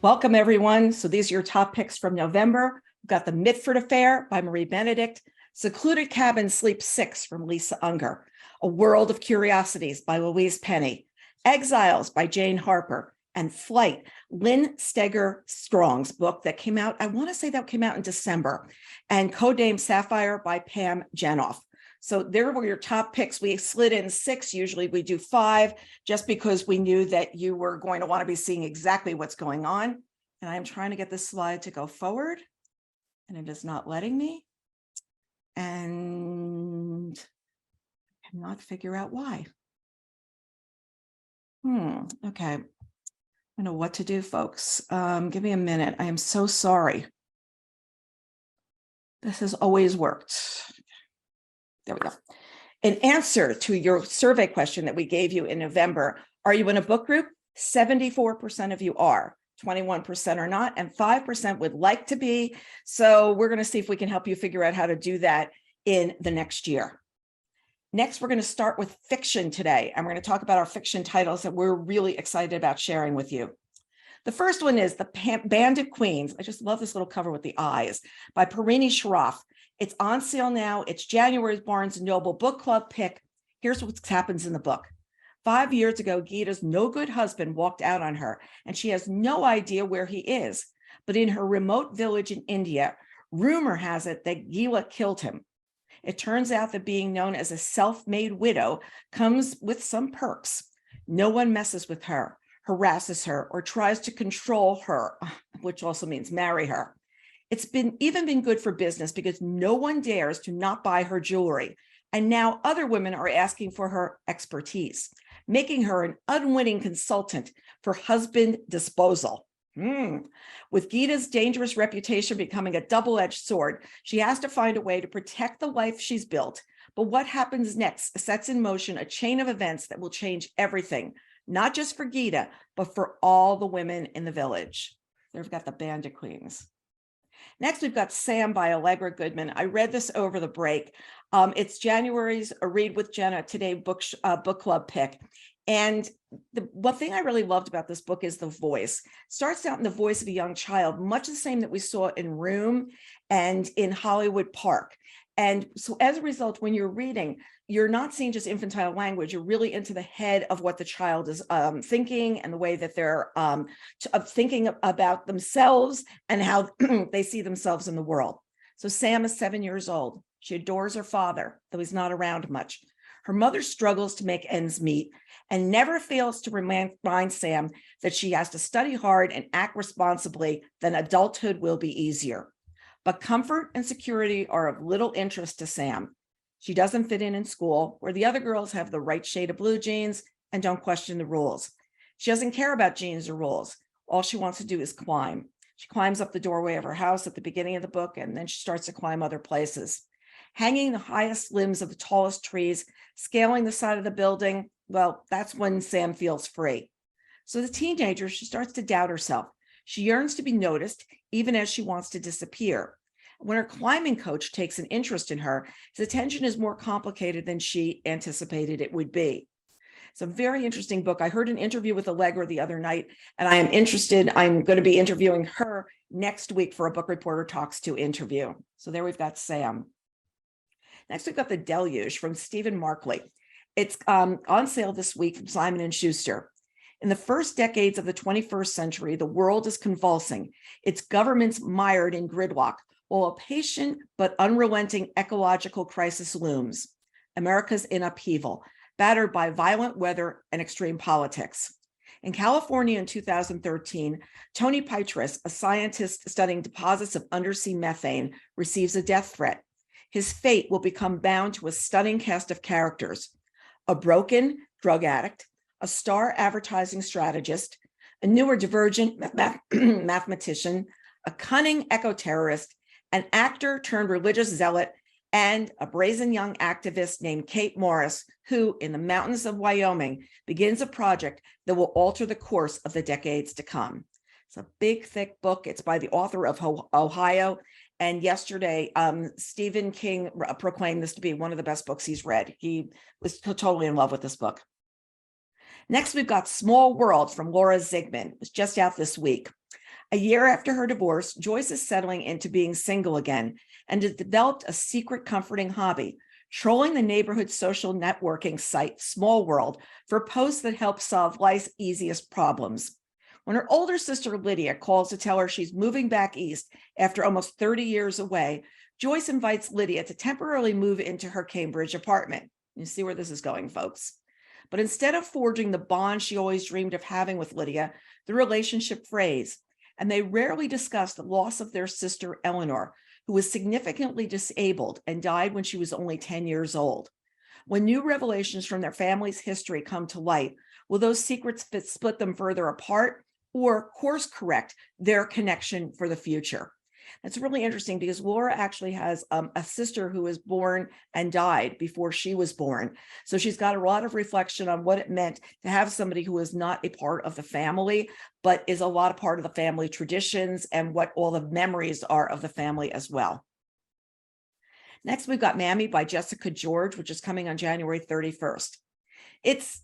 Welcome, everyone. So these are your top picks from November. We've got The Mitford Affair by Marie Benedict, Secluded Cabin Sleep 6 from Lisa Unger, A World of Curiosities by Louise Penny, Exiles by Jane Harper, and Flight, Lynn Steger Strong's book that came out, I want to say that came out in December, and Codename Sapphire by Pam Jenoff. So there were your top picks. We slid in 6. Usually we do 5 just because we knew that you were going to want to be seeing exactly what's going on. And I'm trying to get this slide to go forward and it is not letting me. And I cannot figure out why. Okay. I don't know what to do, folks. Give me a minute. I am so sorry. This has always worked. There we go. In answer to your survey question that we gave you in November, are you in a book group? 74% of you are, 21% are not, and 5% would like to be. So we're going to see if we can help you figure out how to do that in the next year. Next, we're going to start with fiction today, and we're going to talk about our fiction titles that we're really excited about sharing with you. The first one is The Bandit Queens. I just love this little cover with the eyes by Parini Shroff. It's on sale now. It's January's Barnes & Noble Book Club pick. Here's what happens in the book. 5 years ago, Geeta's no good husband walked out on her, and she has no idea where he is. But in her remote village in India, rumor has it that Geeta killed him. It turns out that being known as a self-made widow comes with some perks. No one messes with her, harasses her, or tries to control her, which also means marry her. It's even been good for business because no one dares to not buy her jewelry. And now other women are asking for her expertise, making her an unwitting consultant for husband disposal. With Geeta's dangerous reputation becoming a double-edged sword, she has to find a way to protect the life she's built. But what happens next sets in motion a chain of events that will change everything, not just for Geeta, but for all the women in the village. They've got the Bandit Queens. Next, we've got Sam by Allegra Goodman. I read this over the break. It's January's A Read with Jenna Today book club pick. And the one thing I really loved about this book is the voice. Starts out in the voice of a young child, much the same that we saw in Room and in Hollywood Park. And so as a result, when you're reading, you're not seeing just infantile language, you're really into the head of what the child is thinking and the way that they're thinking about themselves and how they see themselves in the world. So Sam is 7 years old. She adores her father, though he's not around much. Her mother struggles to make ends meet and never fails to remind Sam that she has to study hard and act responsibly, then adulthood will be easier. But comfort and security are of little interest to Sam. She doesn't fit in school, where the other girls have the right shade of blue jeans and don't question the rules. She doesn't care about jeans or rules. All she wants to do is climb. She climbs up the doorway of her house at the beginning of the book, and then she starts to climb other places. Hanging the highest limbs of the tallest trees, scaling the side of the building, well, that's when Sam feels free. So the teenager, she starts to doubt herself. She yearns to be noticed, even as she wants to disappear. When her climbing coach takes an interest in her, his attention is more complicated than she anticipated it would be. It's a very interesting book. I heard an interview with Allegra the other night, and I am interested. I'm going to be interviewing her next week for a Book Reporter Talks To interview. So there we've got Sam. Next, we've got The Deluge from Stephen Markley. It's on sale this week from Simon & Schuster. In the first decades of the 21st century, the world is convulsing, its governments mired in gridlock, while a patient but unrelenting ecological crisis looms. America's in upheaval, battered by violent weather and extreme politics. In California in 2013, Tony Petrus, a scientist studying deposits of undersea methane, receives a death threat. His fate will become bound to a stunning cast of characters: a broken drug addict, a star advertising strategist, a neurodivergent mathematician, a cunning eco-terrorist, an actor turned religious zealot, and a brazen young activist named Kate Morris, who, in the mountains of Wyoming, begins a project that will alter the course of the decades to come. It's a big, thick book. It's by the author of Ohio. And yesterday, Stephen King proclaimed this to be one of the best books he's read. He was totally in love with this book. Next, we've got Small World from Laura Zigman. It was just out this week. A year after her divorce, Joyce is settling into being single again and has developed a secret comforting hobby, trolling the neighborhood social networking site Small World for posts that help solve life's easiest problems. When her older sister Lydia calls to tell her she's moving back east after almost 30 years away, Joyce invites Lydia to temporarily move into her Cambridge apartment. You see where this is going, folks. But instead of forging the bond she always dreamed of having with Lydia, the relationship frays, and they rarely discuss the loss of their sister Eleanor, who was significantly disabled and died when she was only 10 years old. When new revelations from their family's history come to light, will those secrets split them further apart or course correct their connection for the future? It's really interesting because Laura actually has a sister who was born and died before she was born. So she's got a lot of reflection on what it meant to have somebody who is not a part of the family, but is a lot of part of the family traditions and what all the memories are of the family as well. Next, we've got Mammy by Jessica George, which is coming on January 31st. It's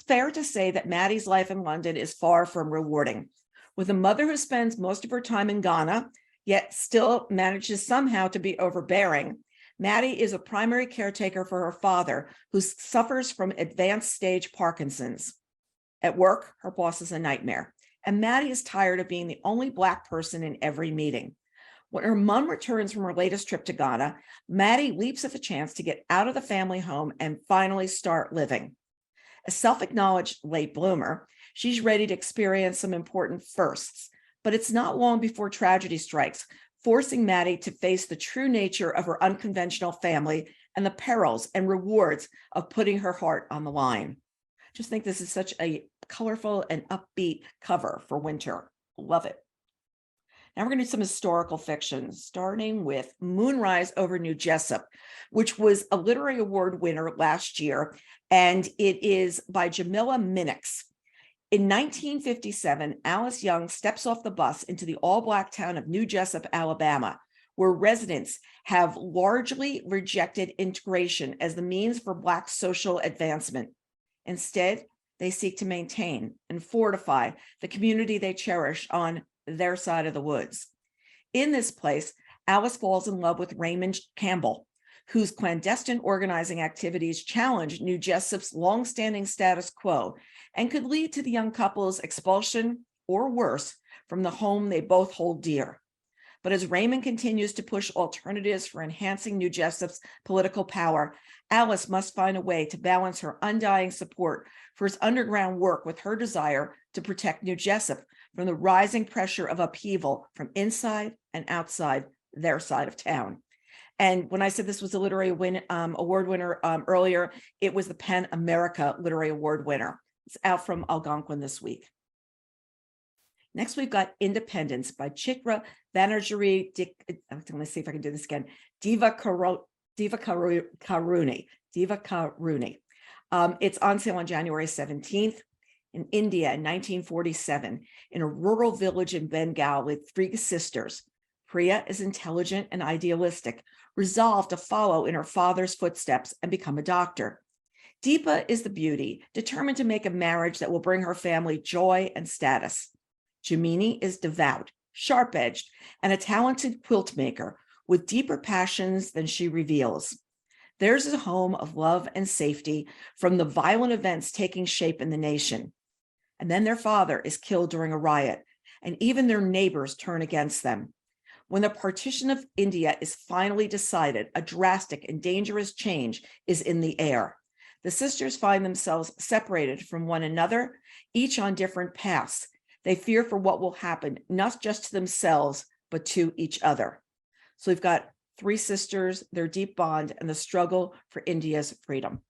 fair to say that Maddie's life in London is far from rewarding. With a mother who spends most of her time in Ghana, yet still manages somehow to be overbearing, Maddie is a primary caretaker for her father, who suffers from advanced stage Parkinson's. At work, her boss is a nightmare, and Maddie is tired of being the only Black person in every meeting. When her mom returns from her latest trip to Ghana, Maddie leaps at the chance to get out of the family home and finally start living. A self-acknowledged late bloomer, she's ready to experience some important firsts, but it's not long before tragedy strikes, forcing Maddie to face the true nature of her unconventional family and the perils and rewards of putting her heart on the line. Just think this is such a colorful and upbeat cover for winter. Love it. Now we're going to do some historical fiction, starting with Moonrise over New Jessup, which was a literary award winner last year, and it is by Jamila Minix. In 1957, Alice Young steps off the bus into the all-Black town of New Jessup, Alabama, where residents have largely rejected integration as the means for Black social advancement. Instead, they seek to maintain and fortify the community they cherish on their side of the woods. In this place, Alice falls in love with Raymond Campbell, whose clandestine organizing activities challenge New Jessup's longstanding status quo and could lead to the young couple's expulsion, or worse, from the home they both hold dear. But as Raymond continues to push alternatives for enhancing New Jessup's political power, Alice must find a way to balance her undying support for his underground work with her desire to protect New Jessup from the rising pressure of upheaval from inside and outside their side of town. And when I said this was a literary award winner earlier, it was the PEN America Literary Award winner. It's out from Algonquin this week. Next, we've got Independence by Chitra, Banerjee, I'm going to see if I can do this again, Divakaruni. It's on sale on January 17th. In India in 1947, in a rural village in Bengal with three sisters. Priya is intelligent and idealistic, resolved to follow in her father's footsteps and become a doctor. Deepa is the beauty, determined to make a marriage that will bring her family joy and status. Jamini is devout, sharp-edged, and a talented quilt maker with deeper passions than she reveals. Theirs is a home of love and safety from the violent events taking shape in the nation. And then their father is killed during a riot, and even their neighbors turn against them. When the partition of India is finally decided, a drastic and dangerous change is in the air. The sisters find themselves separated from one another, each on different paths. They fear for what will happen, not just to themselves, but to each other. So we've got three sisters, their deep bond, and the struggle for India's freedom.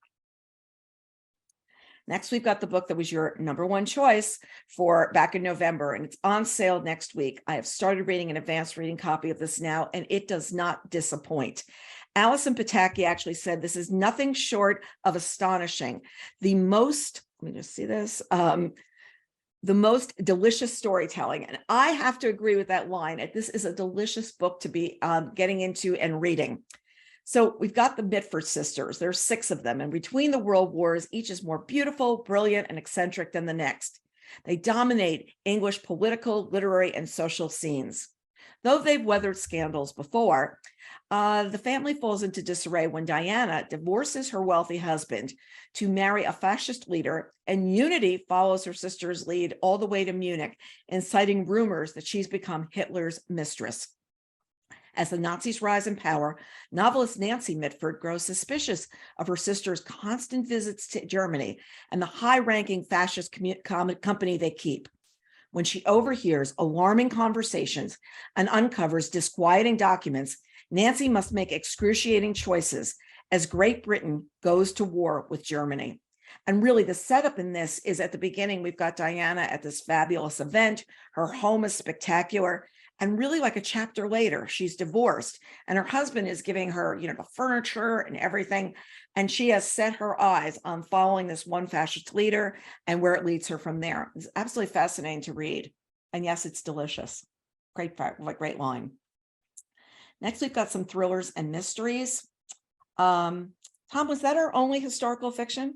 Next, we've got the book that was your number one choice for back in November, and it's on sale next week. I have started reading an advanced reading copy of this now, and it does not disappoint. Allison Pataki actually said this is nothing short of astonishing. The most, let me just see this, the most delicious storytelling. And I have to agree with that line. This is a delicious book to be getting into and reading. So we've got the Mitford sisters. There's 6 of them. And between the world wars, each is more beautiful, brilliant, and eccentric than the next. They dominate English political, literary, and social scenes. Though they've weathered scandals before, the family falls into disarray when Diana divorces her wealthy husband to marry a fascist leader, and Unity follows her sister's lead all the way to Munich, inciting rumors that she's become Hitler's mistress. As the Nazis rise in power, novelist Nancy Mitford grows suspicious of her sister's constant visits to Germany and the high-ranking fascist company they keep. When she overhears alarming conversations and uncovers disquieting documents, Nancy must make excruciating choices as Great Britain goes to war with Germany. And really, the setup in this is at the beginning, we've got Diana at this fabulous event. Her home is spectacular. And really, like a chapter later, she's divorced and her husband is giving her, the furniture and everything. And she has set her eyes on following this one fascist leader and where it leads her from there. It's absolutely fascinating to read. And yes, it's delicious. Great line. Next, we've got some thrillers and mysteries. Tom, was that our only historical fiction?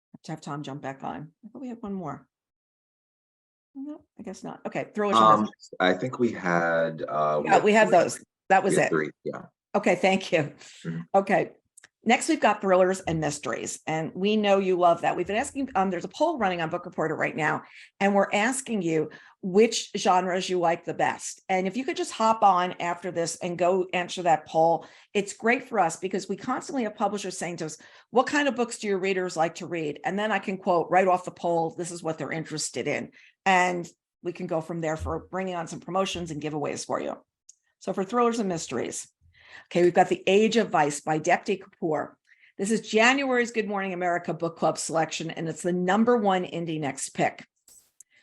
I have to have Tom jump back on. I thought we had one more. No, I guess not. Okay, thrillers and mysteries. I think we had we have those. That was it. 3, yeah. Okay, thank you. Okay. Next, we've got thrillers and mysteries, and we know you love that. We've been asking, there's a poll running on Book Reporter right now, and we're asking you which genres you like the best. And if you could just hop on after this and go answer that poll, it's great for us because we constantly have publishers saying to us, what kind of books do your readers like to read? And then I can quote right off the poll, this is what they're interested in. And we can go from there for bringing on some promotions and giveaways for you. So for thrillers and mysteries, okay, we've got The Age of Vice by Depti Kapoor. This is January's Good Morning America Book Club selection, and it's the #1 Indie Next pick.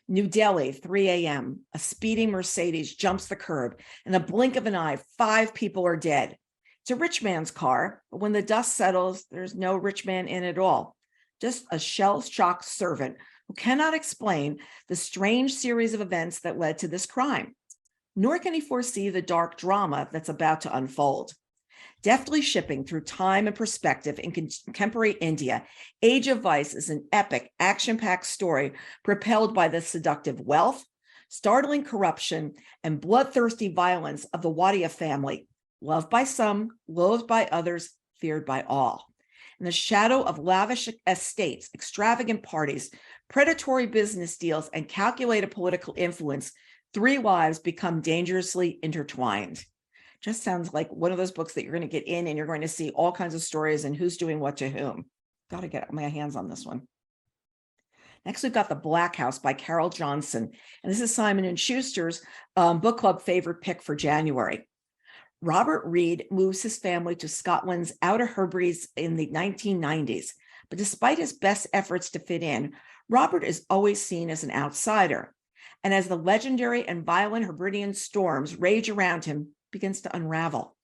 New Delhi, 3 a.m. A speeding Mercedes jumps the curb. In a blink of an eye, 5 people are dead. It's a rich man's car, but when the dust settles, there's no rich man in at all. Just a shell-shocked servant who cannot explain the strange series of events that led to this crime. Nor can he foresee the dark drama that's about to unfold. Deftly shipping through time and perspective in contemporary India, Age of Vice is an epic, action-packed story propelled by the seductive wealth, startling corruption, and bloodthirsty violence of the Wadia family, loved by some, loathed by others, feared by all. In the shadow of lavish estates, extravagant parties, predatory business deals, and calculated political influence, 3 lives become dangerously intertwined. Just sounds like one of those books that you're going to get in and you're going to see all kinds of stories and who's doing what to whom. Got to get my hands on this one. Next, we've got The Black House by Carole Johnson. And this is Simon & Schuster's book club favorite pick for January. Robert Reed moves his family to Scotland's Outer Hebrides in the 1990s. But despite his best efforts to fit in, Robert is always seen as an outsider. And as the legendary and violent Hebridean storms rage around him, begins to unravel.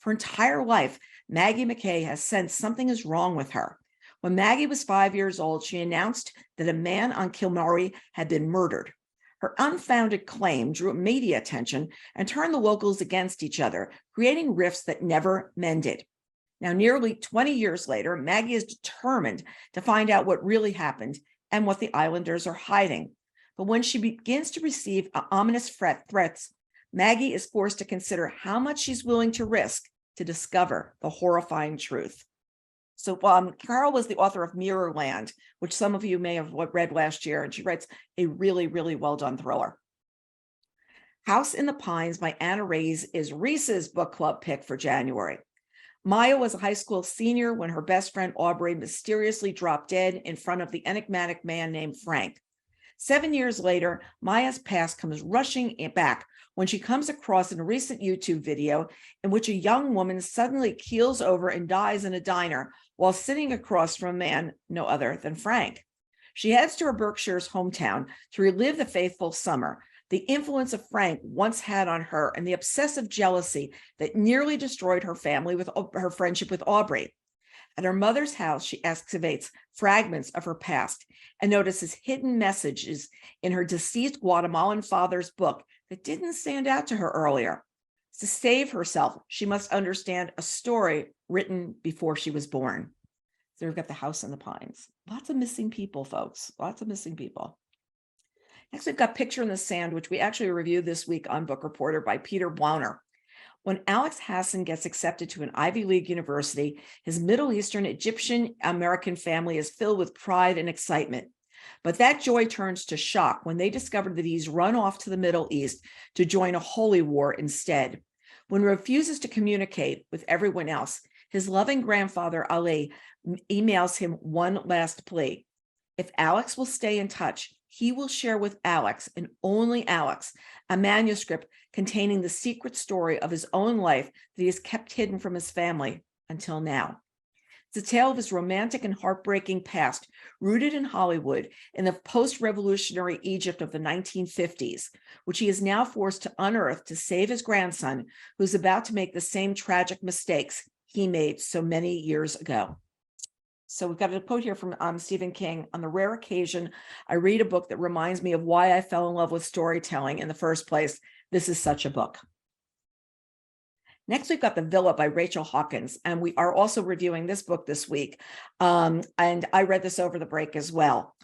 For entire life, Maggie McKay has sensed something is wrong with her. When Maggie was 5 years old, she announced that a man on Kilmary had been murdered. Her unfounded claim drew media attention and turned the locals against each other, creating rifts that never mended. Now, nearly 20 years later, Maggie is determined to find out what really happened and what the islanders are hiding. But when she begins to receive ominous threats, Maggie is forced to consider how much she's willing to risk to discover the horrifying truth. So Carole was the author of Mirrorland, which some of you may have read last year, and she writes a really, really well-done thriller. House in the Pines by Anna Reyes is Reese's book club pick for January. Maya was a high school senior when her best friend Aubrey mysteriously dropped dead in front of the enigmatic man named Frank. 7 years later, Maya's past comes rushing back when she comes across a recent YouTube video in which a young woman suddenly keels over and dies in a diner while sitting across from a man no other than Frank. She heads to her Berkshire's hometown to relive the fateful summer, the influence of Frank once had on her, and the obsessive jealousy that nearly destroyed her family with her friendship with Aubrey. At her mother's house, she excavates fragments of her past and notices hidden messages in her deceased Guatemalan father's book that didn't stand out to her earlier. To save herself, she must understand a story written before she was born. So we've got The House in the Pines. Lots of missing people, folks. Lots of missing people. Next, we've got Picture in the Sand, which we actually reviewed this week on Book Reporter by Peter Blauner. When Alex Hassan gets accepted to an Ivy League university, his Middle Eastern Egyptian American family is filled with pride and excitement. But that joy turns to shock when they discover that he's run off to the Middle East to join a holy war instead. When he refuses to communicate with everyone else, his loving grandfather, Ali, emails him one last plea. If Alex will stay in touch, he will share with Alex, and only Alex, a manuscript containing the secret story of his own life that he has kept hidden from his family until now. It's a tale of his romantic and heartbreaking past, rooted in Hollywood in the post-revolutionary Egypt of the 1950s, which he is now forced to unearth to save his grandson, who's about to make the same tragic mistakes he made so many years ago. So we've got a quote here from Stephen King. On the rare occasion, I read a book that reminds me of why I fell in love with storytelling in the first place. This is such a book. Next, we've got The Villa by Rachel Hawkins, and we are also reviewing this book this week. And I read this over the break as well.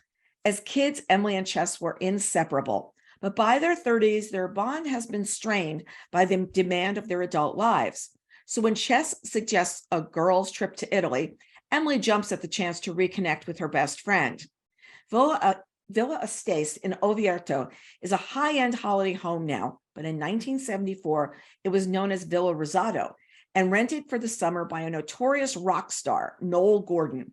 As kids, Emily and Chess were inseparable, but by their 30s, their bond has been strained by the demand of their adult lives. So when Chess suggests a girls' trip to Italy, Emily jumps at the chance to reconnect with her best friend. Villa Estates in Oviedo is a high-end holiday home now, but in 1974, it was known as Villa Rosado and rented for the summer by a notorious rock star, Noel Gordon.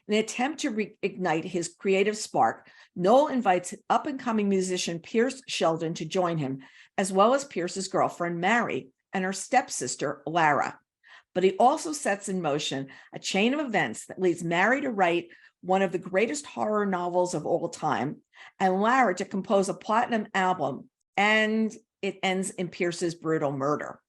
In an attempt to reignite his creative spark, Noel invites up-and-coming musician Pierce Sheldon to join him, as well as Pierce's girlfriend, Mary, and her stepsister, Lara. But he also sets in motion a chain of events that leads Mary to write one of the greatest horror novels of all time, and Lara to compose a platinum album, and it ends in Pierce's brutal murder.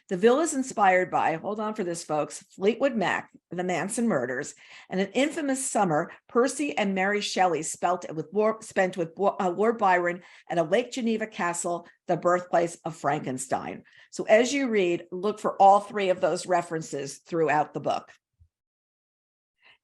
The Villa is inspired by, hold on for this, folks, Fleetwood Mac, the Manson murders, and an infamous summer Percy and Mary Shelley spent with Lord Byron at a Lake Geneva castle, the birthplace of Frankenstein. So as you read, look for all three of those references throughout the book.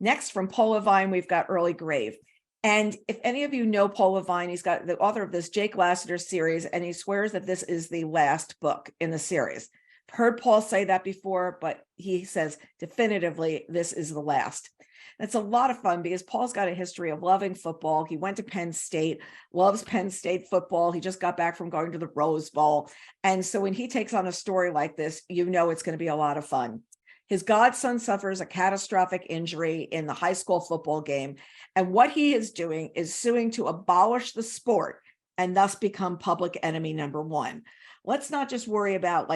Next, from Paul Levine, we've got Early Grave. And if any of you know Paul Levine, he's got the author of this Jake Lasseter series, and he swears that this is the last book in the series. I've heard Paul say that before, but he says definitively this is the last. And it's a lot of fun because Paul's got a history of loving football. He went to Penn State, loves Penn State football. He just got back from going to the Rose Bowl. And so when he takes on a story like this, you know it's going to be a lot of fun. His godson suffers a catastrophic injury in the high school football game. And what he is doing is suing to abolish the sport and thus become public enemy number one. Let's not just worry about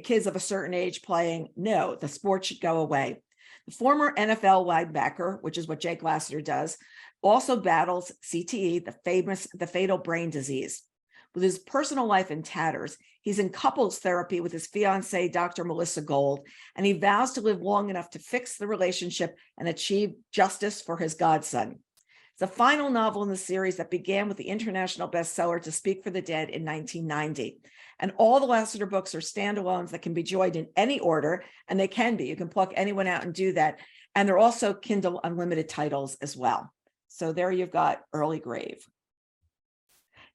kids of a certain age playing. No, the sport should go away. The former NFL linebacker, which is what Jake Lasseter does, also battles CTE, the fatal brain disease. With his personal life in tatters, he's in couples therapy with his fiancée, Dr. Melissa Gold, and he vows to live long enough to fix the relationship and achieve justice for his godson. It's the final novel in the series that began with the international bestseller To Speak for the Dead in 1990. And all the Lasseter books are standalones that can be joined in any order, and they can be. You can pluck anyone out and do that. And they're also Kindle Unlimited titles as well. So there you've got Early Grave.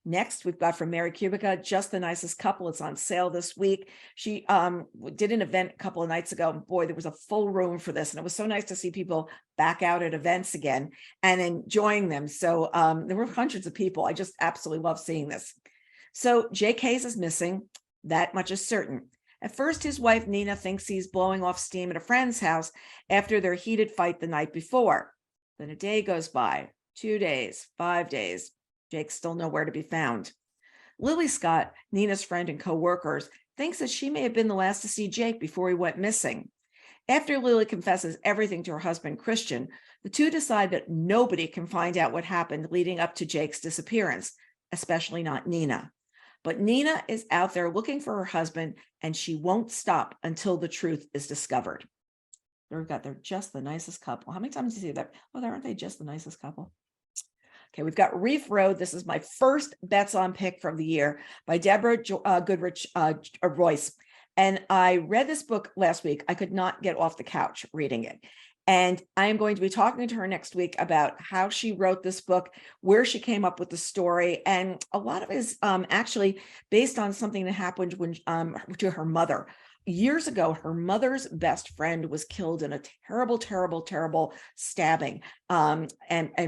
Next, we've got from Mary Kubica, Just the Nicest Couple. It's on sale this week. She did an event a couple of nights ago. And boy, there was a full room for this. And it was so nice to see people back out at events again and enjoying them. So there were hundreds of people. I just absolutely love seeing this. So Jake Hayes is missing. That much is certain. At first, his wife, Nina, thinks he's blowing off steam at a friend's house after their heated fight the night before. Then a day goes by, 2 days, 5 days. Jake's still nowhere to be found. Lily Scott, Nina's friend and co-workers, thinks that she may have been the last to see Jake before he went missing. After Lily confesses everything to her husband, Christian, the two decide that nobody can find out what happened leading up to Jake's disappearance, especially not Nina. But Nina is out there looking for her husband, and she won't stop until the truth is discovered. They're just the nicest couple. How many times do you see that? Oh, aren't they just the nicest couple? Okay, we've got Reef Road. This is my first Bets on pick from the year by Deborah, Goodrich, Royce. And I read this book last week. I could not get off the couch reading it. And I am going to be talking to her next week about how she wrote this book, where she came up with the story. And a lot of it is actually based on something that happened when to her mother. Years ago, her mother's best friend was killed in a terrible, terrible, terrible stabbing. And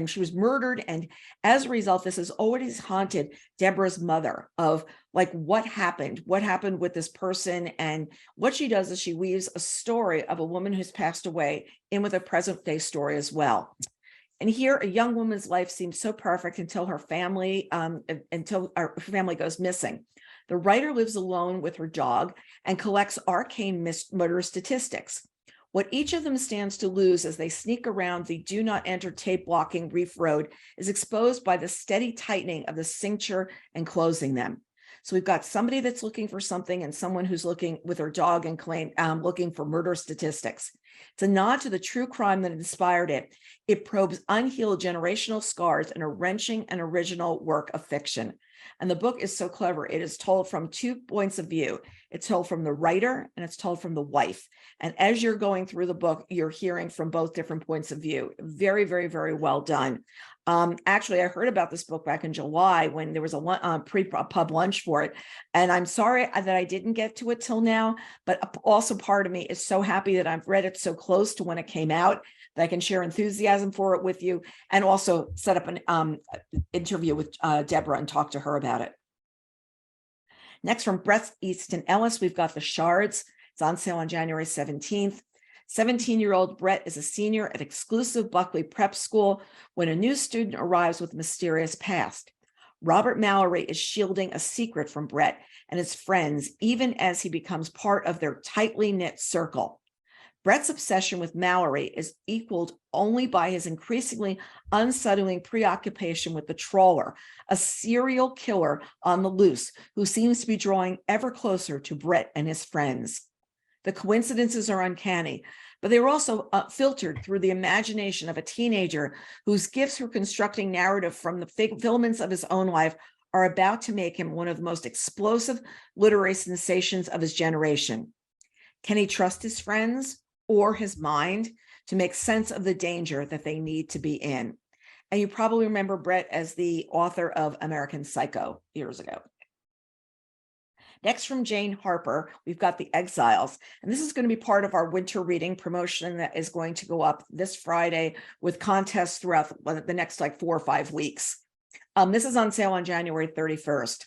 she was murdered. And as a result, this has always haunted Deborah's mother of like what happened with this person. And what she does is she weaves a story of a woman who's passed away in with a present day story as well. And here, a young woman's life seems so perfect until her family goes missing. The writer lives alone with her dog and collects arcane murder statistics. What each of them stands to lose as they sneak around the do not enter tape blocking Reef Road is exposed by the steady tightening of the cincture and closing them. So we've got somebody that's looking for something and someone who's looking with her dog and looking for murder statistics. It's a nod to the true crime that inspired it. It probes unhealed generational scars in a wrenching and original work of fiction. And the book is so clever. It is told from 2 points of view. It's told from the writer and it's told from the wife. And as you're going through the book, you're hearing from both different points of view. Very, very, very well done. Actually, I heard about this book back in July when there was a pre-pub lunch for it. And I'm sorry that I didn't get to it till now, but also part of me is so happy that I've read it so close to when it came out that I can share enthusiasm for it with you and also set up an interview with Deborah and talk to her about it. Next, from Bret, Easton, Ellis, we've got The Shards. It's on sale on January 17th. 17-year-old Bret is a senior at exclusive Buckley prep school when a new student arrives with a mysterious past. Robert Mallory is shielding a secret from Bret and his friends, even as he becomes part of their tightly knit circle. Bret's obsession with Mallory is equaled only by his increasingly unsettling preoccupation with the Trawler, a serial killer on the loose who seems to be drawing ever closer to Bret and his friends. The coincidences are uncanny, but they were also filtered through the imagination of a teenager whose gifts for constructing narrative from the filaments of his own life are about to make him one of the most explosive literary sensations of his generation. Can he trust his friends or his mind to make sense of the danger that they need to be in? And you probably remember Bret as the author of American Psycho years ago. Next, from Jane Harper, we've got The Exiles, and this is going to be part of our winter reading promotion that is going to go up this Friday with contests throughout the next 4 or 5 weeks. This is on sale on January 31st.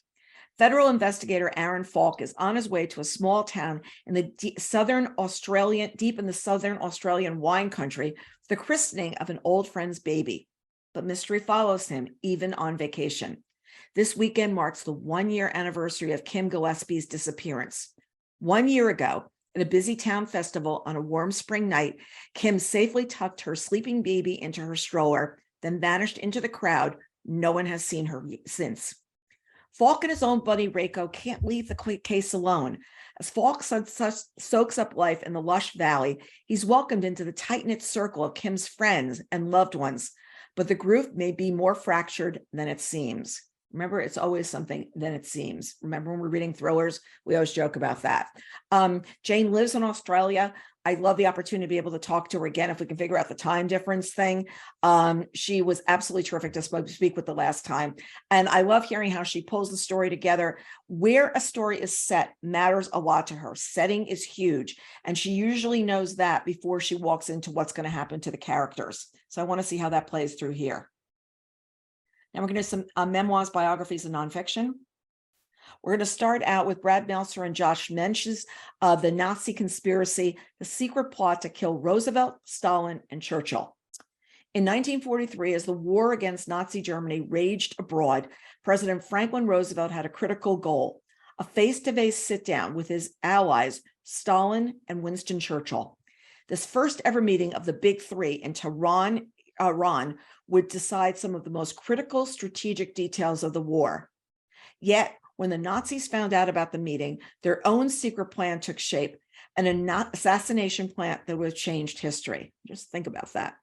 Federal investigator Aaron Falk is on his way to a small town in the deep in the southern Australian wine country for the christening of an old friend's baby. But mystery follows him even on vacation. This weekend marks the 1-year anniversary of Kim Gillespie's disappearance. 1 year ago, at a busy town festival on a warm spring night, Kim safely tucked her sleeping baby into her stroller, then vanished into the crowd. No one has seen her since. Falk and his own buddy Reiko can't leave the case alone. As Falk soaks up life in the lush valley, he's welcomed into the tight-knit circle of Kim's friends and loved ones, but the group may be more fractured than it seems. Remember, it's always something than it seems. Remember when we're reading thrillers, we always joke about that. Jane lives in Australia. I love the opportunity to be able to talk to her again if we can figure out the time difference thing. She was absolutely terrific to speak with the last time. And I love hearing how she pulls the story together. Where a story is set matters a lot to her. Setting is huge. And she usually knows that before she walks into what's going to happen to the characters. So I want to see how that plays through here. Now we're going to do some memoirs, biographies, and nonfiction. We're going to start out with Brad Meltzer and Josh Mensch's The Nazi Conspiracy, the secret plot to kill Roosevelt, Stalin, and Churchill. In 1943, as the war against Nazi Germany raged abroad, President Franklin Roosevelt had a critical goal: a face-to-face sit-down with his allies, Stalin and Winston Churchill. This first ever meeting of the Big Three in Tehran, Iran, would decide some of the most critical strategic details of the war. Yet, when the Nazis found out about the meeting, their own secret plan took shape, an assassination plan that would have changed history. Just think about that.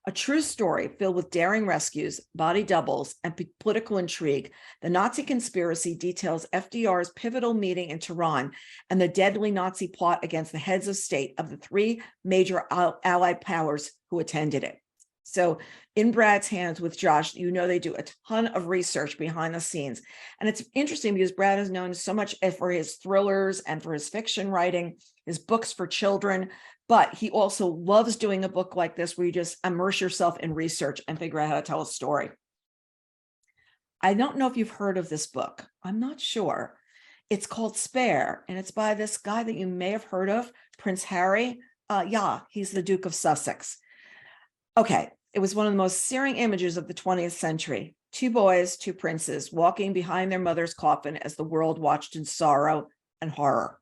A true story filled with daring rescues, body doubles, and political intrigue, the Nazi conspiracy details FDR's pivotal meeting in Tehran and the deadly Nazi plot against the heads of state of the three major Allied powers who attended it. So in Brad's hands with Josh, you know they do a ton of research behind the scenes. And it's interesting because Brad is known so much for his thrillers and for his fiction writing, his books for children, but he also loves doing a book like this where you just immerse yourself in research and figure out how to tell a story. I don't know if you've heard of this book. I'm not sure. It's called Spare, and it's by this guy that you may have heard of, Prince Harry. Yeah, he's the Duke of Sussex. Okay, it was one of the most searing images of the 20th century. Two boys, two princes, walking behind their mother's coffin as the world watched in sorrow and horror.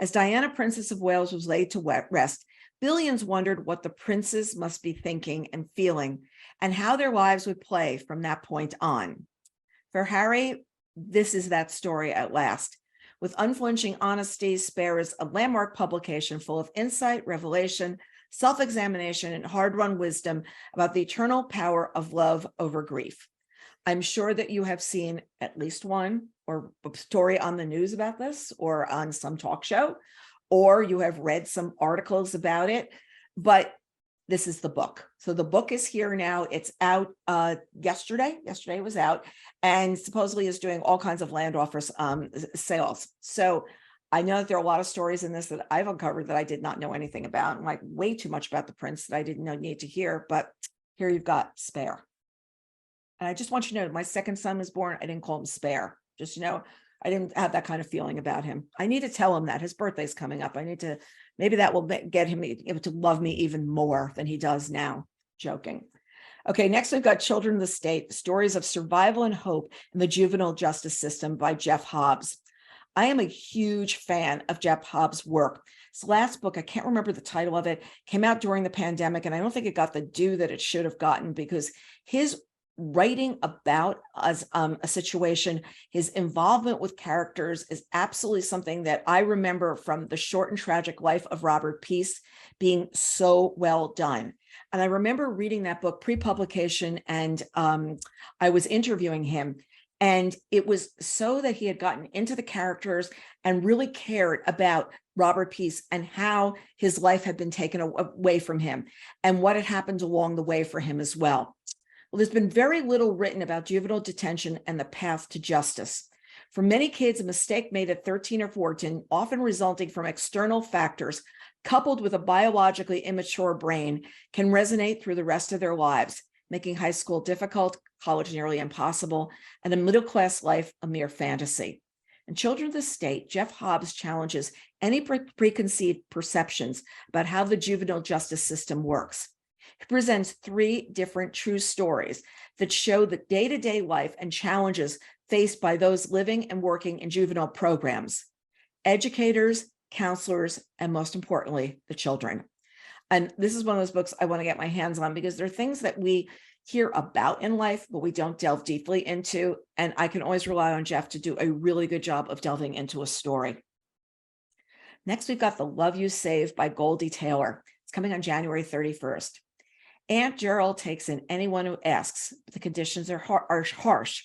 As Diana, Princess of Wales, was laid to rest, billions wondered what the princes must be thinking and feeling, and how their lives would play from that point on. For Harry, this is that story at last. With unflinching honesty, Spare is a landmark publication full of insight, revelation, self-examination, and hard-run wisdom about the eternal power of love over grief. I'm sure that you have seen at least one or a story on the news about this or on some talk show, or you have read some articles about it, but this is the book. So the book is here now. It's out yesterday. Yesterday it was out, and supposedly is doing all kinds of land offers sales. So I know that there are a lot of stories in this that I've uncovered that I did not know anything about, and like way too much about the prince that I didn't need to hear, but here you've got Spare. And I just want you to know, my second son was born, I didn't call him Spare. Just, you know, I didn't have that kind of feeling about him. I need to tell him that his birthday's coming up. I need to, maybe that will get him able to love me even more than he does now. Joking. Okay, next we've got Children of the State, Stories of Survival and Hope in the Juvenile Justice System by Jeff Hobbs. I am a huge fan of Jeff Hobbs' work. His last book, I can't remember the title of it, came out during the pandemic, and I don't think it got the due that it should have gotten, because his writing about a situation, his involvement with characters is absolutely something that I remember from The Short and Tragic Life of Robert Peace being so well done. And I remember reading that book pre-publication, and I was interviewing him. And it was so that he had gotten into the characters and really cared about Robert Peace and how his life had been taken away from him and what had happened along the way for him as well. Well, there's been very little written about juvenile detention and the path to justice. For many kids, a mistake made at 13 or 14, often resulting from external factors, coupled with a biologically immature brain, can resonate through the rest of their lives, making high school difficult, college nearly impossible, and a middle-class life a mere fantasy. In Children of the State, Jeff Hobbs challenges any preconceived perceptions about how the juvenile justice system works. He presents three different true stories that show the day-to-day life and challenges faced by those living and working in juvenile programs, educators, counselors, and most importantly, the children. And this is one of those books I want to get my hands on, because there are things that we hear about in life, but we don't delve deeply into. And I can always rely on Jeff to do a really good job of delving into a story. Next, we've got The Love You Saved by Goldie Taylor. It's coming on January 31st. Aunt Gerald takes in anyone who asks, but the conditions are harsh.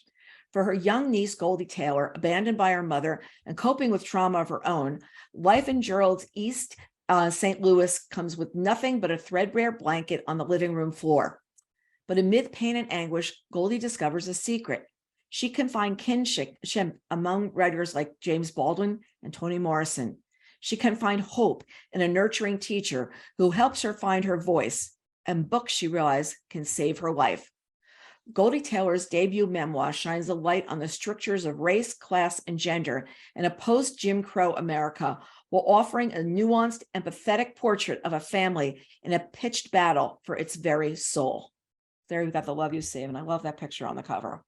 For her young niece, Goldie Taylor, abandoned by her mother and coping with trauma of her own, life in Gerald's East St. Louis comes with nothing but a threadbare blanket on the living room floor. But amid pain and anguish, Goldie discovers a secret. She can find kinship among writers like James Baldwin and Toni Morrison. She can find hope in a nurturing teacher who helps her find her voice, and books, she realized, can save her life. Goldie Taylor's debut memoir shines a light on the strictures of race, class, and gender in a post-Jim Crow America, while offering a nuanced, empathetic portrait of a family in a pitched battle for its very soul. There we've got The Love You Save, and I love that picture on the cover.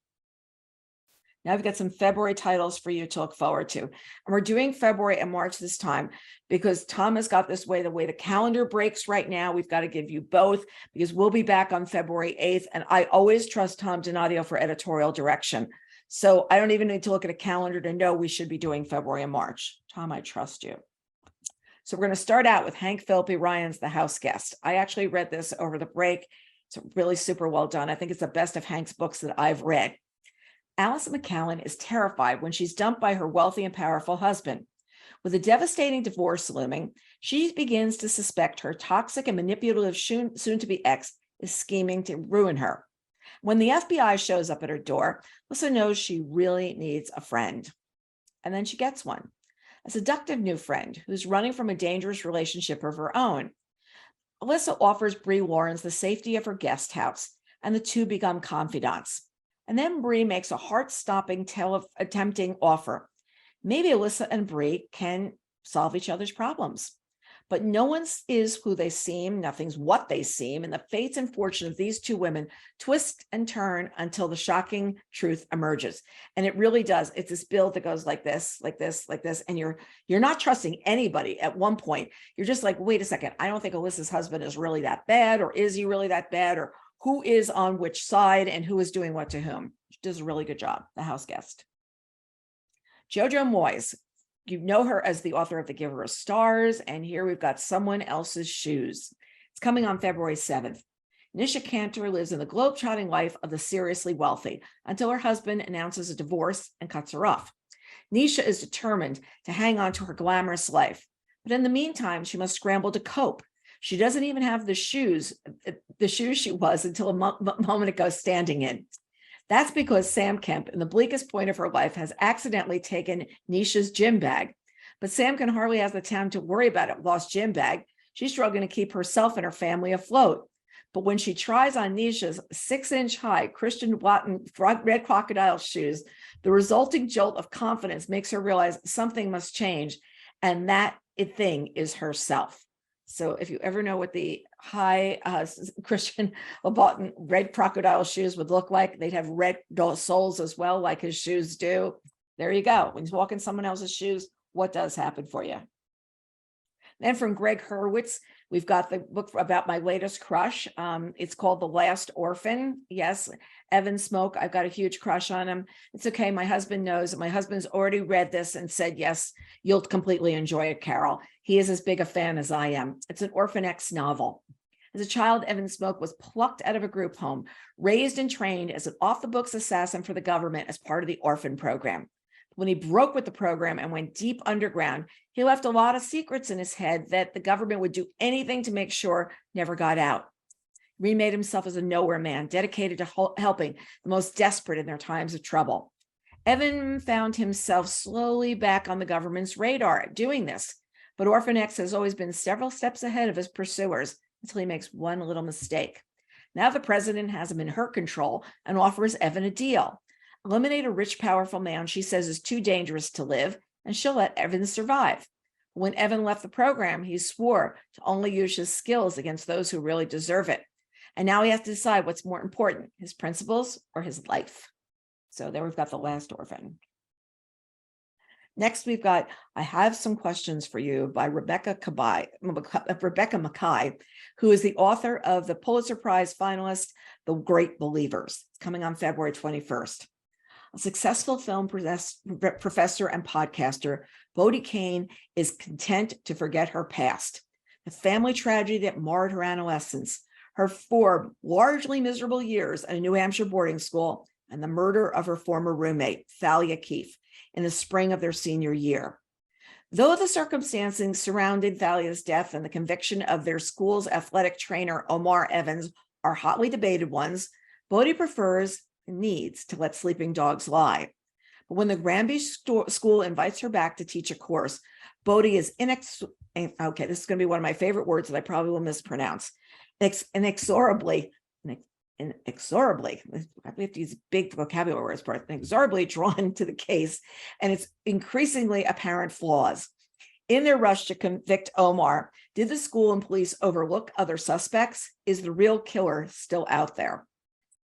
Now I've got some February titles for you to look forward to. And we're doing February and March this time because Tom has got this way, the way the calendar breaks right now, we've got to give you both, because we'll be back on February 8th. And I always trust Tom Donadio for editorial direction. So I don't even need to look at a calendar to know we should be doing February and March. Tom, I trust you. So we're going to start out with Hank Phillippi Ryan's The House Guest. I actually read this over the break. It's really super well done. I think it's the best of Hank's books that I've read. Alice McCallan is terrified when she's dumped by her wealthy and powerful husband. With a devastating divorce looming, she begins to suspect her toxic and manipulative soon-to-be ex is scheming to ruin her. When the FBI shows up at her door, Alyssa knows she really needs a friend. And then she gets one, a seductive new friend who's running from a dangerous relationship of her own. Alyssa offers Bree Lawrence the safety of her guest house, and the two become confidants. And then Bree makes a heart-stopping, tempting offer. Maybe Alyssa and Bree can solve each other's problems. But no one is who they seem, nothing's what they seem, and the fates and fortune of these two women twist and turn until the shocking truth emerges. And it really does. It's this build that goes like this, like this, like this, and you're not trusting anybody at one point. You're just like, wait a second, I don't think Alyssa's husband is really that bad, or is he really that bad, or who is on which side and who is doing what to whom. She does a really good job, the house guest. Jojo Moyes. You know her as the author of The Giver of Stars, and here we've got Someone Else's Shoes. It's coming on February 7th. Nisha Cantor lives in the globe-trotting life of the seriously wealthy until her husband announces a divorce and cuts her off. Nisha is determined to hang on to her glamorous life, but in the meantime, she must scramble to cope. She doesn't even have the shoes she was until a moment ago standing in. That's because Sam Kemp, in the bleakest point of her life, has accidentally taken Nisha's gym bag. But Sam can hardly have the time to worry about a lost gym bag. She's struggling to keep herself and her family afloat. But when she tries on Nisha's 6-inch high Christian Watton red crocodile shoes, the resulting jolt of confidence makes her realize something must change, and that thing is herself. So if you ever know what the high Christian Louboutin red crocodile shoes would look like, they'd have red soles as well, like his shoes do. There you go. When you walk in someone else's shoes, what does happen for you? Then from Greg Hurwitz, we've got the book about my latest crush. It's called The Last Orphan. Yes, Evan Smoke. I've got a huge crush on him. It's okay. My husband knows. My husband's already read this and said, yes, you'll completely enjoy it, Carole. He is as big a fan as I am. It's an Orphan X novel. As a child, Evan Smoke was plucked out of a group home, raised and trained as an off-the-books assassin for the government as part of the orphan program. When he broke with the program and went deep underground, he left a lot of secrets in his head that the government would do anything to make sure never got out. He remade himself as a nowhere man, dedicated to helping the most desperate in their times of trouble. Evan found himself slowly back on the government's radar doing this, but Orphan X has always been several steps ahead of his pursuers until he makes one little mistake. Now the president has him in her control and offers Evan a deal. Eliminate a rich, powerful man she says is too dangerous to live, and she'll let Evan survive. When Evan left the program, he swore to only use his skills against those who really deserve it. And now he has to decide what's more important, his principles or his life. So there we've got The Last Orphan. Next, we've got I Have Some Questions for You by Rebecca Mackay, who is the author of the Pulitzer Prize finalist, The Great Believers. It's coming on February 21st. A successful film professor and podcaster, Bodie Kane is content to forget her past, the family tragedy that marred her adolescence, her 4 largely miserable years at a New Hampshire boarding school, and the murder of her former roommate, Thalia Keefe, in the spring of their senior year. Though the circumstances surrounding Thalia's death and the conviction of their school's athletic trainer, Omar Evans, are hotly debated ones, Bodie prefers and needs to let sleeping dogs lie. But when the Granby school invites her back to teach a course, Bodie is okay, this is going to be one of my favorite words that I probably will mispronounce. Inexorably, we have to use big vocabulary words for it, inexorably drawn to the case and its increasingly apparent flaws. In their rush to convict Omar, did the school and police overlook other suspects? Is the real killer still out there?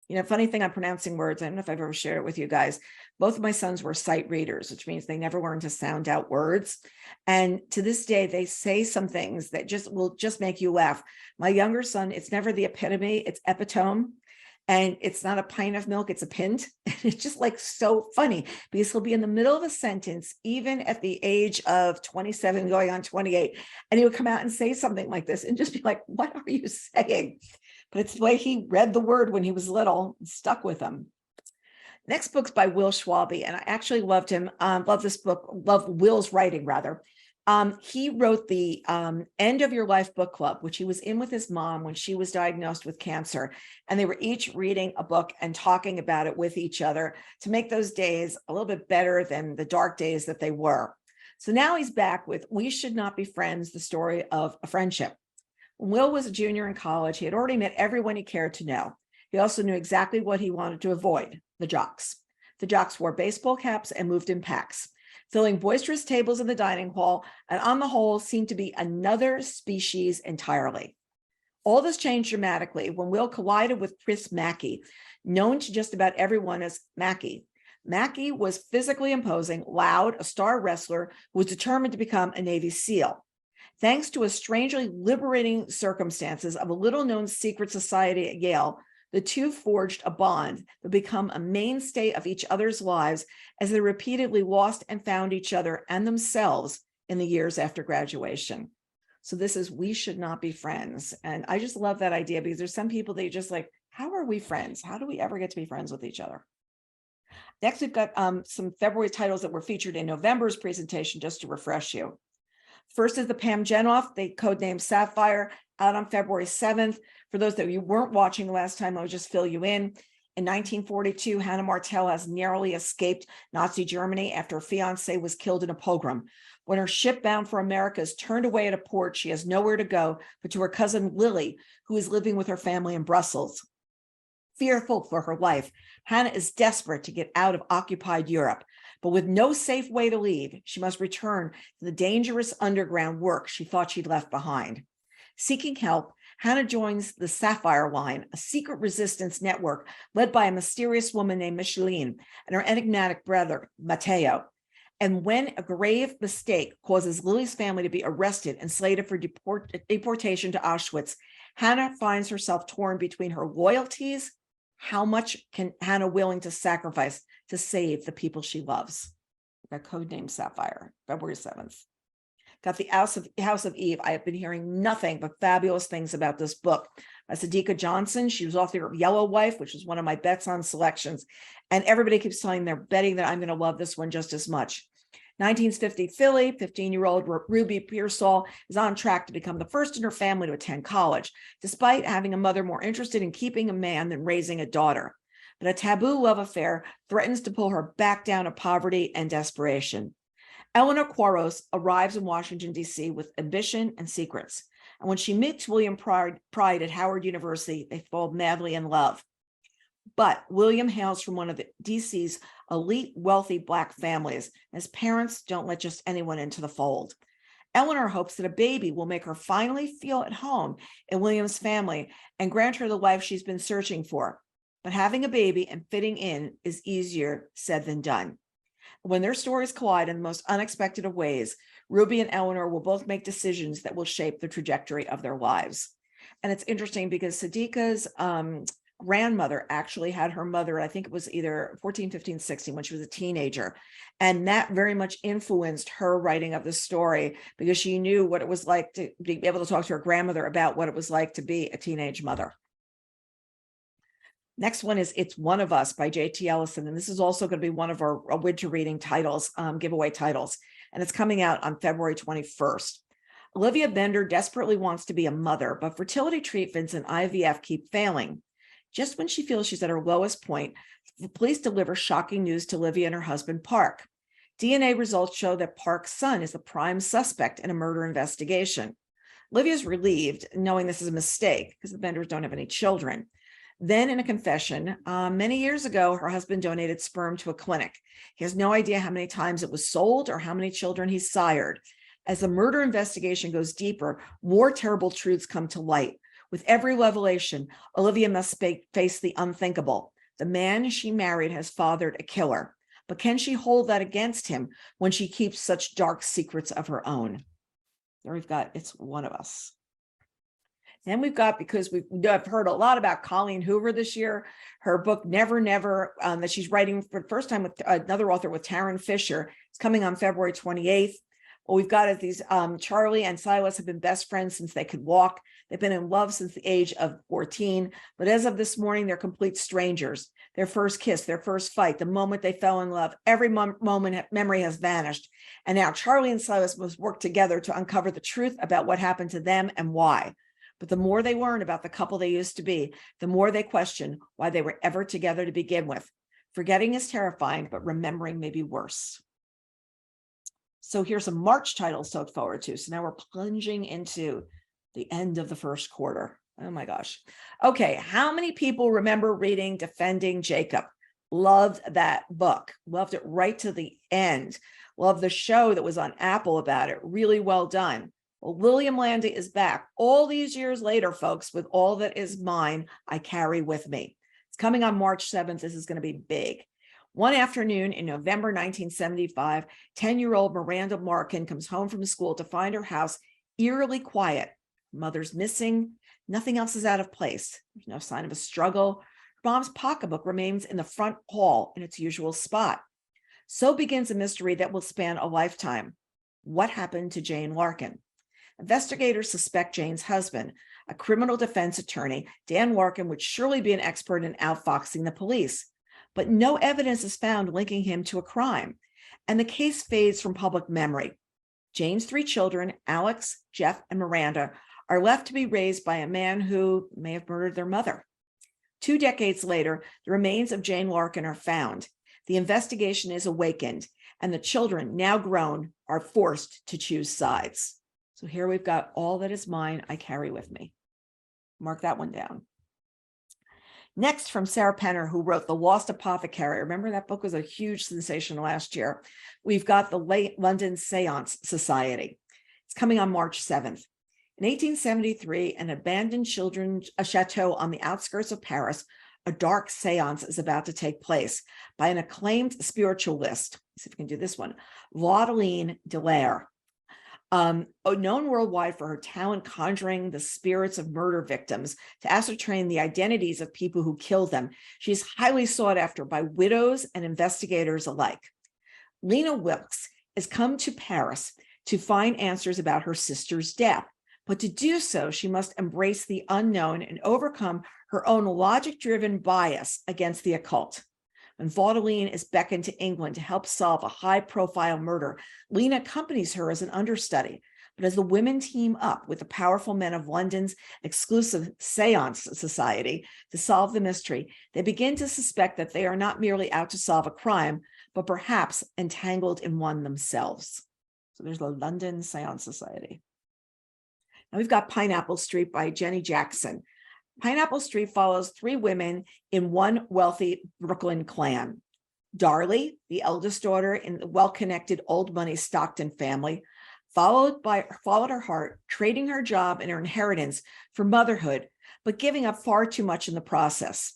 You know, funny thing, I'm pronouncing words. I don't know if I've ever shared it with you guys. Both of my sons were sight readers, which means they never learned to sound out words. And to this day, they say some things that will just make you laugh. My younger son, it's never the epitome, it's epitome. And it's not a pint of milk, it's a pint. It's just like so funny because he'll be in the middle of a sentence, even at the age of 27 going on 28. And he would come out and say something like this and just be like, what are you saying? but it's the way he read the word when he was little and stuck with him. Next book's by Will Schwalbe, and I actually loved him. Love this book, love Will's writing, rather. He wrote the End of Your Life book club, which he was in with his mom when she was diagnosed with cancer. And they were each reading a book and talking about it with each other to make those days a little bit better than the dark days that they were. So now he's back with We Should Not Be Friends, the story of a friendship. When Will was a junior in college, he had already met everyone he cared to know. He also knew exactly what he wanted to avoid, the jocks. The jocks wore baseball caps and moved in packs, filling boisterous tables in the dining hall, and on the whole seemed to be another species entirely. All this changed dramatically when Will collided with Chris Mackey, known to just about everyone as Mackey. Mackey was physically imposing, loud, a star wrestler who was determined to become a Navy SEAL. Thanks to a strangely liberating circumstances of a little-known secret society at Yale, the two forged a bond that would become a mainstay of each other's lives as they repeatedly lost and found each other and themselves in the years after graduation. So this is We Should Not Be Friends. And I just love that idea because there's some people that you're just like, how are we friends? How do we ever get to be friends with each other? Next, we've got some February titles that were featured in November's presentation, just to refresh you. First is the Pam Jenoff, the codename Sapphire, out on February 7th. For those that you weren't watching last time, I'll just fill you in. In 1942, Hannah Martel has narrowly escaped Nazi Germany after her fiance was killed in a pogrom. When her ship bound for America is turned away at a port, she has nowhere to go but to her cousin Lily, who is living with her family in Brussels. Fearful for her life, Hannah is desperate to get out of occupied Europe, but with no safe way to leave, she must return to the dangerous underground work she thought she'd left behind. Seeking help, Hannah joins the Sapphire Line, a secret resistance network led by a mysterious woman named Micheline and her enigmatic brother, Matteo. And when a grave mistake causes Lily's family to be arrested and slated for deportation to Auschwitz, Hannah finds herself torn between her loyalties. How much can Hannah willing to sacrifice to save the people she loves? That codename Sapphire, February 7th. Got the House of Eve. I have been hearing nothing but fabulous things about this book. Sadeqa Johnson, she was author of Yellow Wife, which was one of my bets on selections. And everybody keeps telling they're betting that I'm going to love this one just as much. 1950 Philly, 15-year-old Ruby Pearsall is on track to become the first in her family to attend college, despite having a mother more interested in keeping a man than raising a daughter. But a taboo love affair threatens to pull her back down to poverty and desperation. Eleanor Quaros arrives in Washington, D.C. with ambition and secrets. And when she meets William Pride at Howard University, they fall madly in love. But William hails from one of the DC's elite, wealthy Black families. His parents don't let just anyone into the fold. Eleanor hopes that a baby will make her finally feel at home in William's family and grant her the life she's been searching for. But having a baby and fitting in is easier said than done. When their stories collide in the most unexpected of ways, Ruby and Eleanor will both make decisions that will shape the trajectory of their lives. And it's interesting because Sadeqa's grandmother actually had her mother, I think it was either 14, 15, 16, when she was a teenager. And that very much influenced her writing of the story because she knew what it was like to be able to talk to her grandmother about what it was like to be a teenage mother. Next one is It's One of Us by J.T. Ellison. And this is also going to be one of our winter reading titles, giveaway titles. And it's coming out on February 21st. Olivia Bender desperately wants to be a mother, but fertility treatments and IVF keep failing. Just when she feels she's at her lowest point, the police deliver shocking news to Olivia and her husband, Park. DNA results show that Park's son is the prime suspect in a murder investigation. Olivia's relieved, knowing this is a mistake because the Benders don't have any children. Then in a confession, many years ago, her husband donated sperm to a clinic. He has no idea how many times it was sold or how many children he sired. As the murder investigation goes deeper, more terrible truths come to light. With every revelation, Olivia must face the unthinkable. The man she married has fathered a killer. But can she hold that against him when she keeps such dark secrets of her own? There we've got It's One of Us. Then we've got, because I've heard a lot about Colleen Hoover this year, her book Never Never, that she's writing for the first time with another author, with Tarryn Fisher. It's coming on February 28th. What we've got is these Charlie and Silas have been best friends since they could walk. They've been in love since the age of 14, but as of this morning, they're complete strangers. Their first kiss, their first fight, the moment they fell in love, every moment memory has vanished. And now Charlie and Silas must work together to uncover the truth about what happened to them and why. But the more they learn about the couple they used to be, the more they question why they were ever together to begin with. Forgetting is terrifying, but remembering may be worse. So here's some March titles to look forward to. So now we're plunging into the end of the first quarter. Oh my gosh. Okay, how many people remember reading Defending Jacob? Loved that book. Loved it right to the end. Loved the show that was on Apple about it. Really well done. Well, William Landy is back all these years later, folks, with All That Is Mine, I Carry With Me. It's coming on March 7th. This is going to be big. One afternoon in November 1975, 10-year-old Miranda Markin comes home from school to find her house eerily quiet. Mother's missing. Nothing else is out of place. There's no sign of a struggle. Her mom's pocketbook remains in the front hall in its usual spot. So begins a mystery that will span a lifetime. What happened to Jane Larkin? Investigators suspect Jane's husband, a criminal defense attorney. Dan Larkin would surely be an expert in outfoxing the police, but no evidence is found linking him to a crime, and the case fades from public memory. Jane's 3 children, Alex, Jeff, and Miranda, are left to be raised by a man who may have murdered their mother. 2 decades later, the remains of Jane Larkin are found. The investigation is awakened, and the children, now grown, are forced to choose sides. So here we've got All That Is Mine, I Carry With Me. Mark that one down. Next, from Sarah Penner, who wrote The Lost Apothecary. Remember that book was a huge sensation last year. We've got the Late London Seance Society. It's coming on March 7th. In 1873, an abandoned children's chateau on the outskirts of Paris, a dark seance is about to take place by an acclaimed spiritualist. Let's see if we can do this one. Vaudeline Delaire. Known worldwide for her talent conjuring the spirits of murder victims to ascertain the identities of people who killed them. She's highly sought after by widows and investigators alike. Lena Wilkes has come to Paris to find answers about her sister's death, but to do so, she must embrace the unknown and overcome her own logic-driven bias against the occult. When Vaudeline is beckoned to England to help solve a high-profile murder, Lena accompanies her as an understudy. But as the women team up with the powerful men of London's exclusive Seance Society to solve the mystery, they begin to suspect that they are not merely out to solve a crime, but perhaps entangled in one themselves. So there's the London Seance Society. Now we've got Pineapple Street by Jenny Jackson. Pineapple Street follows 3 women in one wealthy Brooklyn clan. Darlie, the eldest daughter in the well-connected old money Stockton family, followed her heart, trading her job and her inheritance for motherhood, but giving up far too much in the process.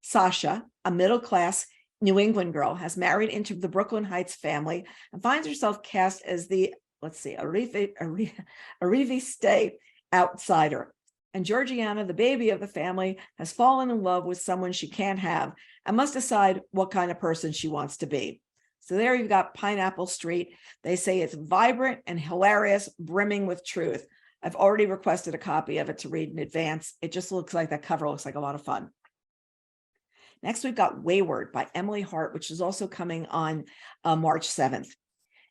Sasha, a middle-class New England girl, has married into the Brooklyn Heights family and finds herself cast as the, Arrive Stay outsider. And Georgiana, the baby of the family, has fallen in love with someone she can't have and must decide what kind of person she wants to be. So there you've got Pineapple Street. They say it's vibrant and hilarious, brimming with truth. I've already requested a copy of it to read in advance. It just looks like that cover looks like a lot of fun. Next, we've got Wayward by Emily Hart, which is also coming on March 7th.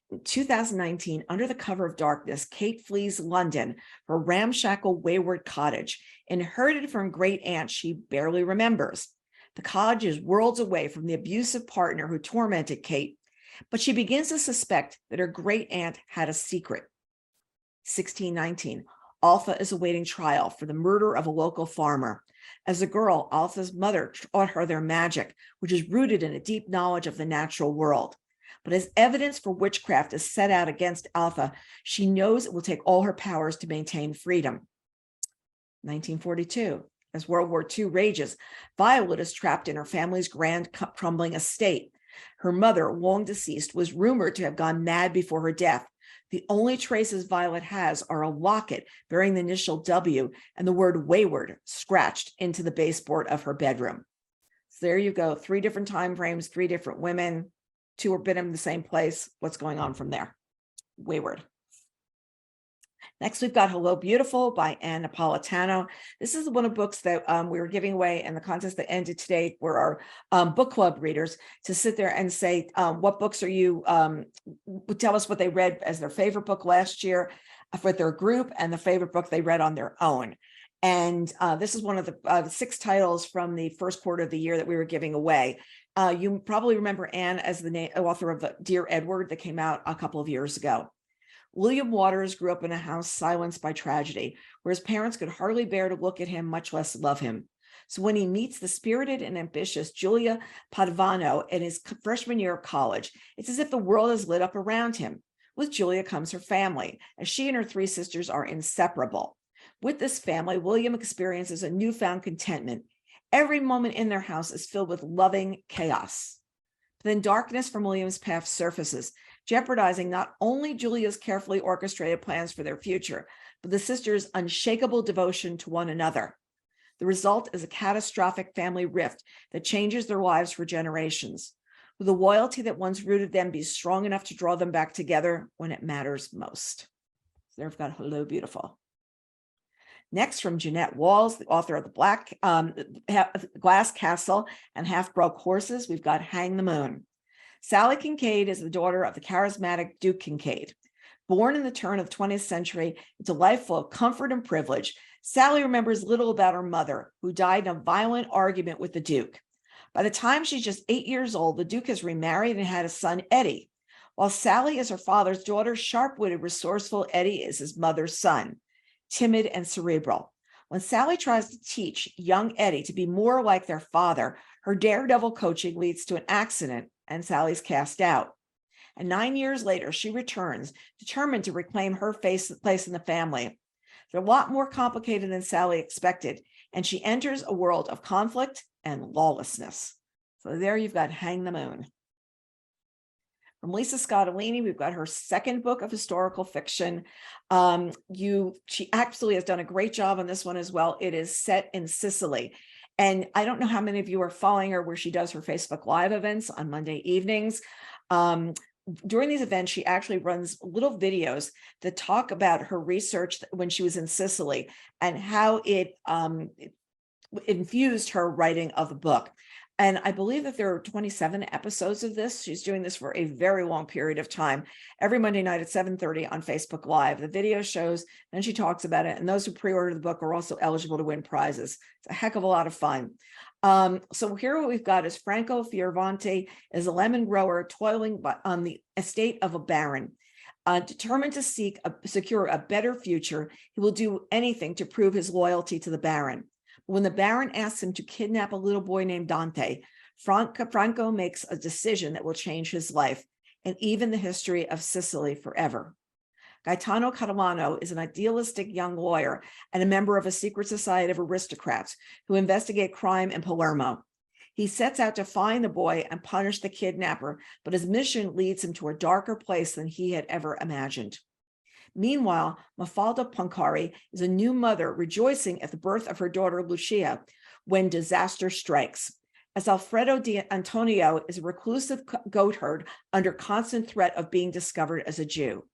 In 2019, under the cover of darkness, Kate flees London for a ramshackle wayward cottage, inherited from great aunt she barely remembers. The cottage is worlds away from the abusive partner who tormented Kate, but she begins to suspect that her great aunt had a secret. 1619, Alpha is awaiting trial for the murder of a local farmer. As a girl, Alpha's mother taught her their magic, which is rooted in a deep knowledge of the natural world. But as evidence for witchcraft is set out against Alpha, she knows it will take all her powers to maintain freedom. 1942, as World War II rages, Violet is trapped in her family's grand crumbling estate. Her mother, long deceased, was rumored to have gone mad before her death. The only traces Violet has are a locket bearing the initial W and the word wayward scratched into the baseboard of her bedroom. So there you go, 3 different time frames, 3 different women. 2 are been in the same place. What's going on from there? Wayward. Next, we've got Hello Beautiful by Ann Napolitano. This is one of the books that we were giving away in the contest that ended today for our book club readers to sit there and say, what books are you, tell us what they read as their favorite book last year for their group and the favorite book they read on their own. And this is one of the 6 titles from the first quarter of the year that we were giving away. You probably remember Anne as the author of Dear Edward that came out a couple of years ago. William Waters grew up in a house silenced by tragedy, where his parents could hardly bear to look at him, much less love him. So when he meets the spirited and ambitious Julia Padovano in his freshman year of college, it's as if the world is lit up around him. With Julia comes her family, as she and her 3 sisters are inseparable. With this family, William experiences a newfound contentment. Every moment in their house is filled with loving chaos. But then darkness from William's path surfaces, jeopardizing not only Julia's carefully orchestrated plans for their future, but the sisters' unshakable devotion to one another. The result is a catastrophic family rift that changes their lives for generations. Will the loyalty that once rooted them be strong enough to draw them back together when it matters most? So there we've got Hello Beautiful. Next, from Jeanette Walls, the author of the Glass Castle and Half-Broke Horses, we've got Hang the Moon. Sally Kincaid is the daughter of the charismatic Duke Kincaid. Born in the turn of the 20th century into a life full of comfort and privilege, Sally remembers little about her mother, who died in a violent argument with the Duke. By the time she's just 8 years old, the Duke has remarried and had a son, Eddie. While Sally is her father's daughter, sharp-witted, resourceful Eddie is his mother's son, timid and cerebral. When Sally tries to teach young Eddie to be more like their father, her daredevil coaching leads to an accident and Sally's cast out. And 9 years later, she returns, determined to reclaim her place in the family. They're a lot more complicated than Sally expected, and she enters a world of conflict and lawlessness. So there you've got Hang the Moon. From Lisa Scottolini, we've got her second book of historical fiction. She absolutely has done a great job on this one as well. It is set in Sicily. And I don't know how many of you are following her where she does her Facebook Live events on Monday evenings. During these events, she actually runs little videos that talk about her research when she was in Sicily and how it infused her writing of the book. And I believe that there are 27 episodes of this. She's doing this for a very long period of time, every Monday night at 7:30 on Facebook Live. The video shows, and she talks about it. And those who pre-order the book are also eligible to win prizes. It's a heck of a lot of fun. So here what we've got is Franco Fioravanti is a lemon grower toiling on the estate of a baron. Determined to secure a better future, he will do anything to prove his loyalty to the baron. When the baron asks him to kidnap a little boy named Dante, Franco makes a decision that will change his life and even the history of Sicily forever. Gaetano Catalano is an idealistic young lawyer and a member of a secret society of aristocrats who investigate crime in Palermo. He sets out to find the boy and punish the kidnapper, but his mission leads him to a darker place than he had ever imagined. Meanwhile, Mafalda Poncari is a new mother rejoicing at the birth of her daughter Lucia when disaster strikes. As Alfredo Di Antonio is a reclusive goatherd under constant threat of being discovered as a Jew.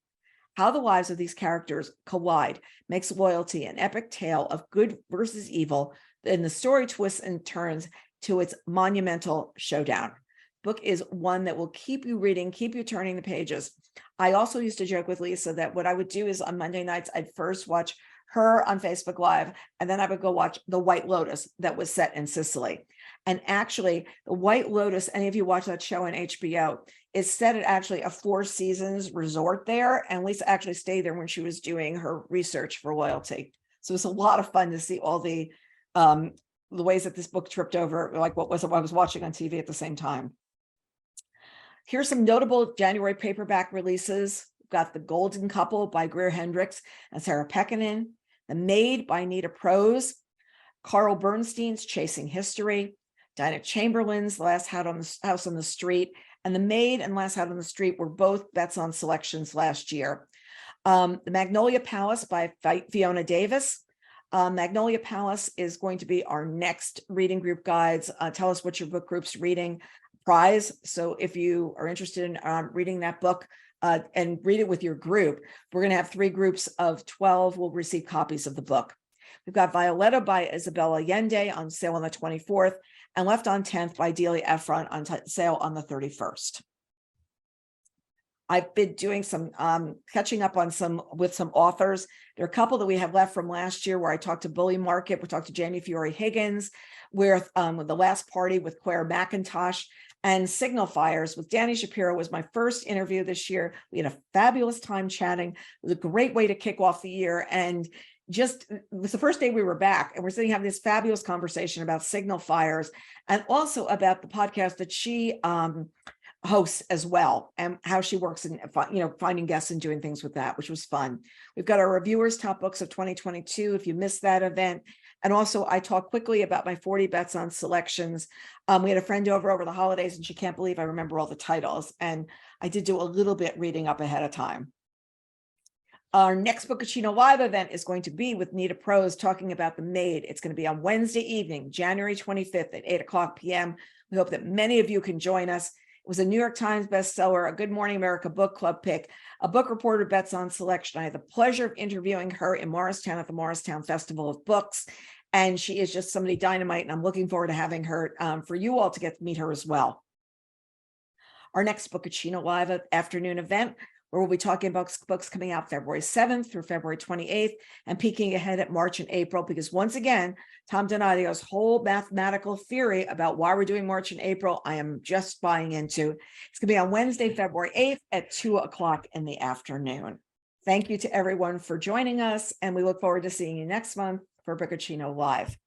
How the lives of these characters collide makes loyalty an epic tale of good versus evil, and the story twists and turns to its monumental showdown. Book is one that will keep you reading, keep you turning the pages. I also used to joke with Lisa that what I would do is on Monday nights, I'd first watch her on Facebook Live, and then I would go watch The White Lotus that was set in Sicily. And actually, The White Lotus, any of you watch that show on HBO, is set at actually a 4 seasons resort there. And Lisa actually stayed there when she was doing her research for loyalty. So it's a lot of fun to see all the ways that this book tripped over, like what I was watching on TV at the same time. Here's some notable January paperback releases. We've got The Golden Couple by Greer Hendricks and Sarah Pekkanen, The Maid by Nita Prose, Carl Bernstein's Chasing History, Dinah Chamberlain's Last House on the Street, and The Maid and Last House on the Street were both bets on selections last year. The Magnolia Palace by Fiona Davis. Magnolia Palace is going to be our next reading group guides. Tell us what your book group's reading prize. So if you are interested in reading that book, and read it with your group. We're going to have 3 groups of 12 will receive copies of the book. We've got Violetta by Isabel Allende on sale on the 24th, and Left on 10th by Delia Ephron on sale on the 31st. I've been doing some catching up on some authors. There are a couple that we have left from last year where I talked to Bully Market. We talked to Jamie Fiore Higgins, with The Last Party with Claire McIntosh, and Signal Fires with Danny Shapiro was my first interview this year. We had a fabulous time chatting. It was a great way to kick off the year. And it was the first day we were back, and we're sitting having this fabulous conversation about Signal Fires and also about the podcast that she hosts as well, and how she works in finding guests and doing things with that, which was fun. We've got our reviewers top books of 2022 if you missed that event. And also I talked quickly about my 40 bets on selections. We had a friend over the holidays, and she can't believe I remember all the titles, and I did do a little bit reading up ahead of time. Our next Bookaccino Live event is going to be with Nita Prose talking about The Maid. It's going to be on Wednesday evening, January 25th at 8:00 p.m. We hope that many of you can join us. It was a New York Times bestseller, a Good Morning America book club pick, a book reporter bets on selection. I had the pleasure of interviewing her in Morristown at the Morristown Festival of Books, and she is just somebody dynamite, and I'm looking forward to having her for you all to get to meet her as well. Our next Bookaccino Live afternoon event, where we'll be talking about books coming out February 7th through February 28th, and peeking ahead at March and April, because once again, Tom Donadio's whole mathematical theory about why we're doing March and April, I am just buying into. It's going to be on Wednesday, February 8th at 2:00 in the afternoon. Thank you to everyone for joining us, and we look forward to seeing you next month for Bookaccino Live.